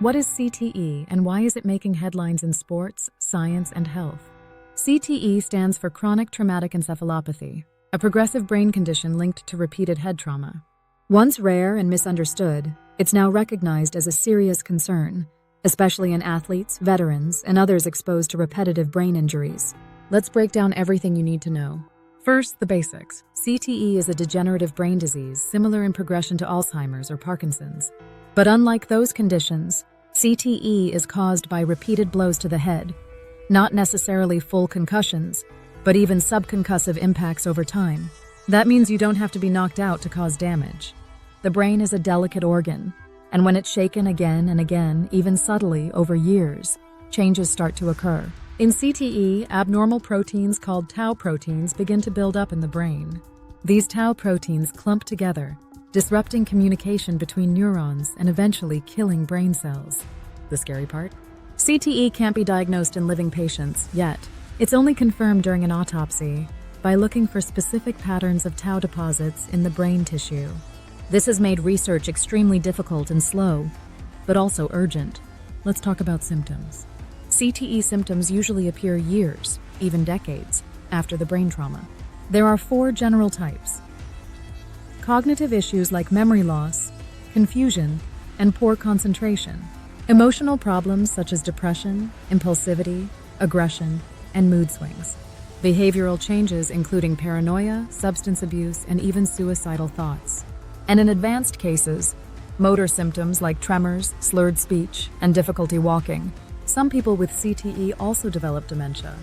What is CTE and why is it making headlines in sports, science, and health? CTE stands for Chronic Traumatic Encephalopathy, a progressive brain condition linked to repeated head trauma. Once rare and misunderstood, it's now recognized as a serious concern, especially in athletes, veterans, and others exposed to repetitive brain injuries. Let's break down everything you need to know. First, the basics. CTE is a degenerative brain disease similar in progression to Alzheimer's or Parkinson's. But unlike those conditions, CTE is caused by repeated blows to the head, not necessarily full concussions, but even subconcussive impacts over time. That means you don't have to be knocked out to cause damage. The brain is a delicate organ, and when it's shaken again and again, even subtly over years, changes start to occur. In CTE, abnormal proteins called tau proteins begin to build up in the brain. These tau proteins clump together, disrupting communication between neurons and eventually killing brain cells. The scary part? CTE can't be diagnosed in living patients yet. It's only confirmed during an autopsy by looking for specific patterns of tau deposits in the brain tissue. This has made research extremely difficult and slow, but also urgent. Let's talk about symptoms. CTE symptoms usually appear years, even decades, after the brain trauma. There are 4 general types. Cognitive issues like memory loss, confusion, and poor concentration. Emotional problems such as depression, impulsivity, aggression, and mood swings. Behavioral changes including paranoia, substance abuse, and even suicidal thoughts. And in advanced cases, motor symptoms like tremors, slurred speech, and difficulty walking. Some people with CTE also develop dementia,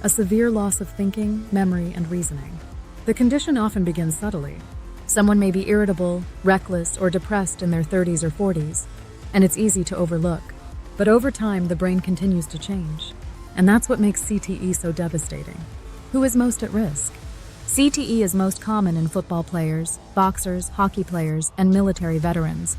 a severe loss of thinking, memory, and reasoning. The condition often begins subtly. Someone may be irritable, reckless, or depressed in their 30s or 40s, and it's easy to overlook. But over time, the brain continues to change. And that's what makes CTE so devastating. Who is most at risk? CTE is most common in football players, boxers, hockey players, and military veterans.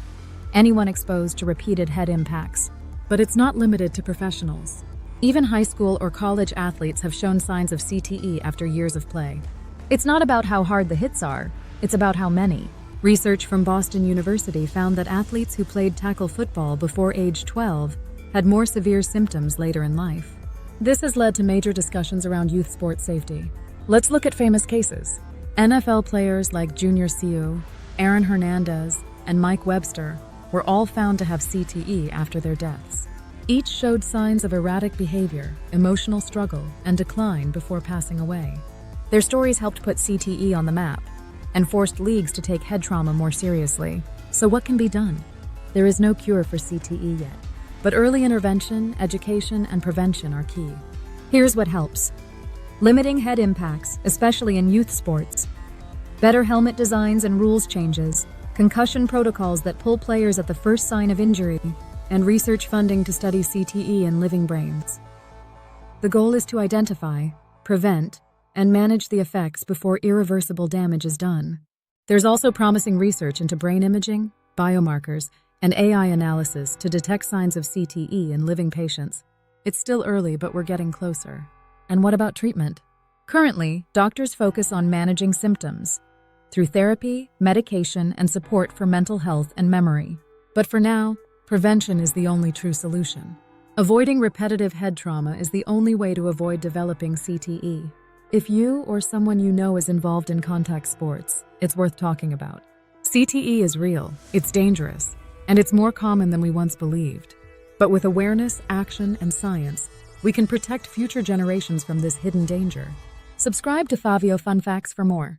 Anyone exposed to repeated head impacts. But it's not limited to professionals. Even high school or college athletes have shown signs of CTE after years of play. It's not about how hard the hits are, it's about how many. Research from Boston University found that athletes who played tackle football before age 12 had more severe symptoms later in life. This has led to major discussions around youth sports safety. Let's look at famous cases. NFL players like Junior Seau, Aaron Hernandez, and Mike Webster were all found to have CTE after their deaths. Each showed signs of erratic behavior, emotional struggle, and decline before passing away. Their stories helped put CTE on the map and forced leagues to take head trauma more seriously. So what can be done? There is no cure for CTE yet, but early intervention, education, and prevention are key. Here's what helps. Limiting head impacts, especially in youth sports. Better helmet designs and rules changes. Concussion protocols that pull players at the first sign of injury, and research funding to study CTE in living brains. The goal is to identify, prevent, and manage the effects before irreversible damage is done. There's also promising research into brain imaging, biomarkers, and AI analysis to detect signs of CTE in living patients. It's still early, but we're getting closer. And what about treatment? Currently, doctors focus on managing symptoms through therapy, medication, and support for mental health and memory. But for now, prevention is the only true solution. Avoiding repetitive head trauma is the only way to avoid developing CTE. If you or someone you know is involved in contact sports, it's worth talking about. CTE is real, it's dangerous, and it's more common than we once believed. But with awareness, action, and science, we can protect future generations from this hidden danger. Subscribe to Favio Fun Facts for more.